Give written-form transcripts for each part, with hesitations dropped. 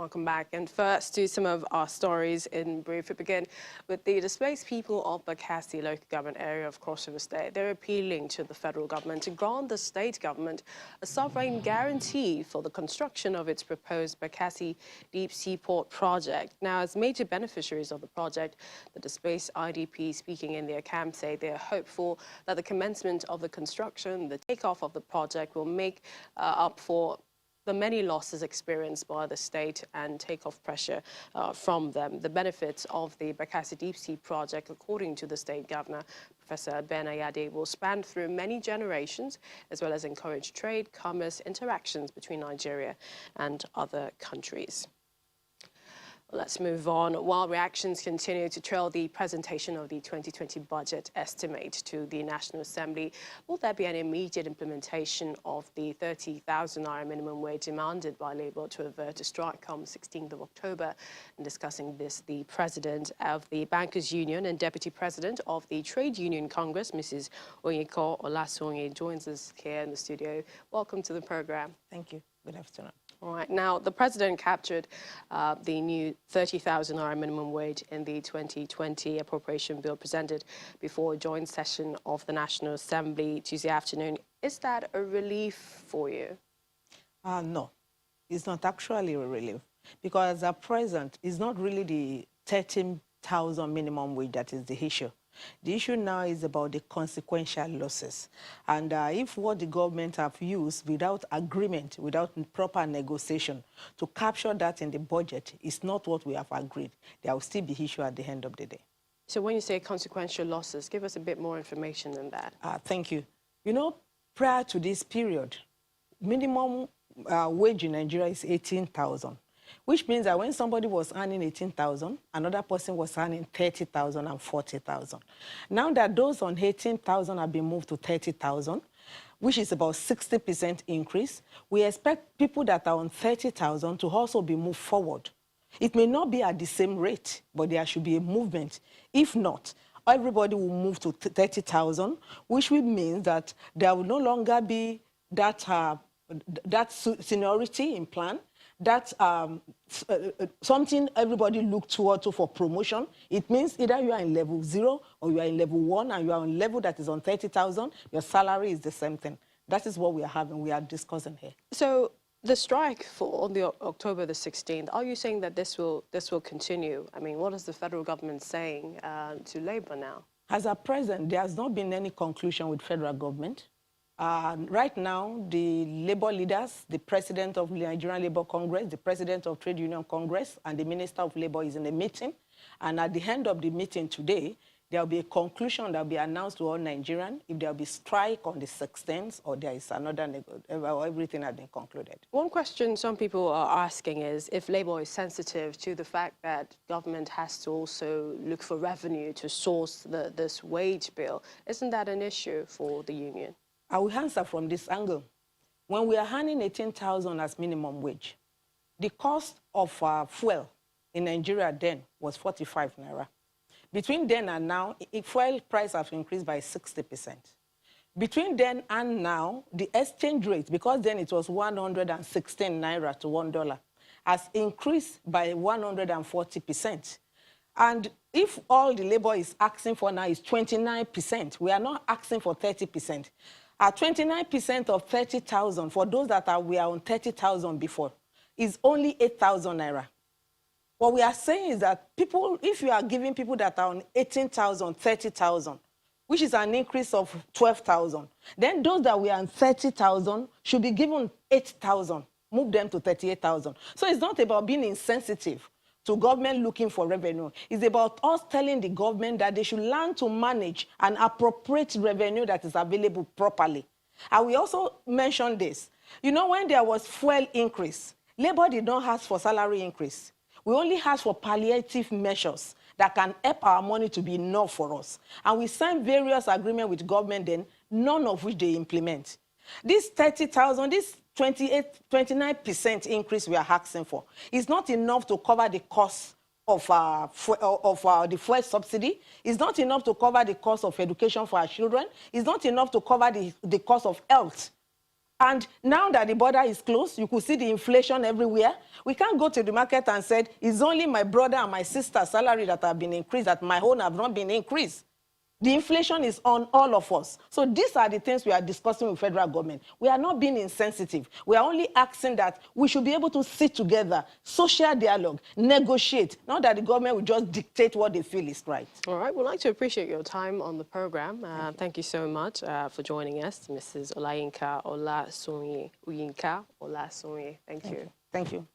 Welcome back. And first, to some of our stories in brief. We begin with the displaced people of Bakassi local government area of Cross River State. They're appealing to the federal government to grant the state government a sovereign guarantee for the construction of its proposed Bakassi Deep Seaport project. Now, as major beneficiaries of the project, the displaced IDP speaking in their camp say they are hopeful that the commencement of the construction, the takeoff of the project will make up for the many losses experienced by the state and takeoff pressure from them. The benefits of the Bakassi Deep Sea project, according to the state governor, Professor Ben Ayade, will span through many generations, as well as encourage trade, commerce, interactions between Nigeria and other countries. Let's move on. While reactions continue to trail the presentation of the 2020 budget estimate to the National Assembly, will there be an immediate implementation of the 30,000 naira minimum wage demanded by Labour to avert a strike come 16th of October? In discussing this, the President of the Bankers Union and Deputy President of the Trade Union Congress, Mrs. Onyeko Olasonye, joins us here in the studio. Welcome to the program. Thank you. Good afternoon. All right. Now, the President captured the new 30,000 naira minimum wage in the 2020 appropriation bill presented before a joint session of the National Assembly Tuesday afternoon. Is that a relief for you? No, it's not actually a relief, because at present, it's not really the 13,000 minimum wage that is the issue. The issue now is about the consequential losses. And if what the government have used without agreement, without proper negotiation, to capture that in the budget is not what we have agreed, there will still be issue at the end of the day. So when you say consequential losses, give us a bit more information than that. Thank you. You know, prior to this period, minimum wage in Nigeria is 18,000. Which means that when somebody was earning 18,000, another person was earning 30,000 and 40,000. Now that those on 18,000 have been moved to 30,000, which is about 60% increase, we expect people that are on 30,000 to also be moved forward. It may not be at the same rate, but there should be a movement. If not, everybody will move to 30,000, which will mean that there will no longer be that seniority in plan. That's something everybody look toward for promotion. It means either you are in level 0 or you are in level 1 and you are on level that is on 30,000, your salary is the same thing. That is what we are discussing here. So the strike on the October the 16th, are you saying that this will continue? I mean, what is the federal government saying to Labour now? As at present, there has not been any conclusion with federal government. Right now, the Labour leaders, the President of the Nigerian Labour Congress, the President of Trade Union Congress, and the Minister of Labour is in a meeting. And at the end of the meeting today, there will be a conclusion that will be announced to all Nigerians if there will be strike on the 16th or there is another, everything has been concluded. One question some people are asking is if Labour is sensitive to the fact that government has to also look for revenue to source this wage bill. Isn't that an issue for the union? I will answer from this angle. When we are earning 18,000 as minimum wage, the cost of fuel in Nigeria then was 45 naira. Between then and now, fuel price has increased by 60%. Between then and now, the exchange rate, because then it was 116 naira to $1, has increased by 140%. And if all the labor is asking for now is 29%, we are not asking for 30%. At 29% of 30,000, for those that we are on 30,000 before, is only 8,000 naira. What we are saying is that people, if you are giving people that are on 18,000, 30,000, which is an increase of 12,000, then those that we are on 30,000 should be given 8,000, move them to 38,000. So it's not about being insensitive to government looking for revenue. It's about us telling the government that they should learn to manage and appropriate revenue that is available properly. And we also mentioned this. You know, when there was fuel increase, Labour did not ask for salary increase. We only asked for palliative measures that can help our money to be enough for us. And we signed various agreements with government then, none of which they implement. This 30,000, this 29% increase we are asking for is not enough to cover the cost of the fuel subsidy. It's not enough to cover the cost of education for our children. It's not enough to cover the cost of health. And now that the border is closed, you could see the inflation everywhere. We can't go to the market and say, it's only my brother and my sister's salary that have been increased, that my own have not been increased. The inflation is on all of us. So these are the things we are discussing with federal government. We are not being insensitive. We are only asking that we should be able to sit together, social dialogue, negotiate, not that the government will just dictate what they feel is right. All right, we'd like to appreciate your time on the program. Thank you so much for joining us, Mrs. Olayinka Olasunyi. Olasunyi. Thank you. Thank you.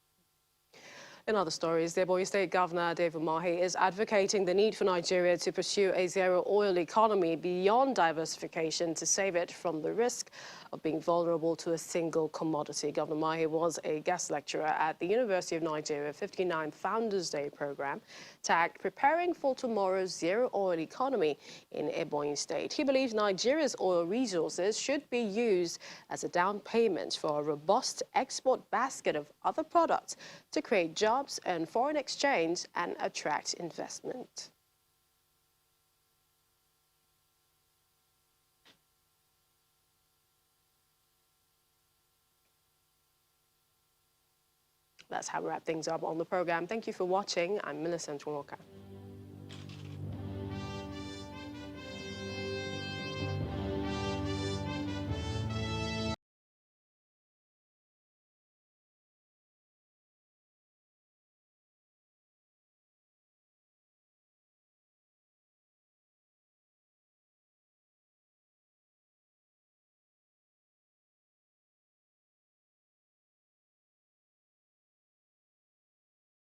In other stories, the Ebonyi State Governor David Umahi is advocating the need for Nigeria to pursue a zero-oil economy beyond diversification to save it from the risk of being vulnerable to a single commodity. Governor Umahi was a guest lecturer at the University of Nigeria 59th Founders Day program tagged Preparing for Tomorrow's Zero-Oil Economy in Ebonyi State. He believes Nigeria's oil resources should be used as a down payment for a robust export basket of other products to create jobs and foreign exchange and attract investment. That's how we wrap things up on the program. Thank you for watching. I'm Millicent Walker.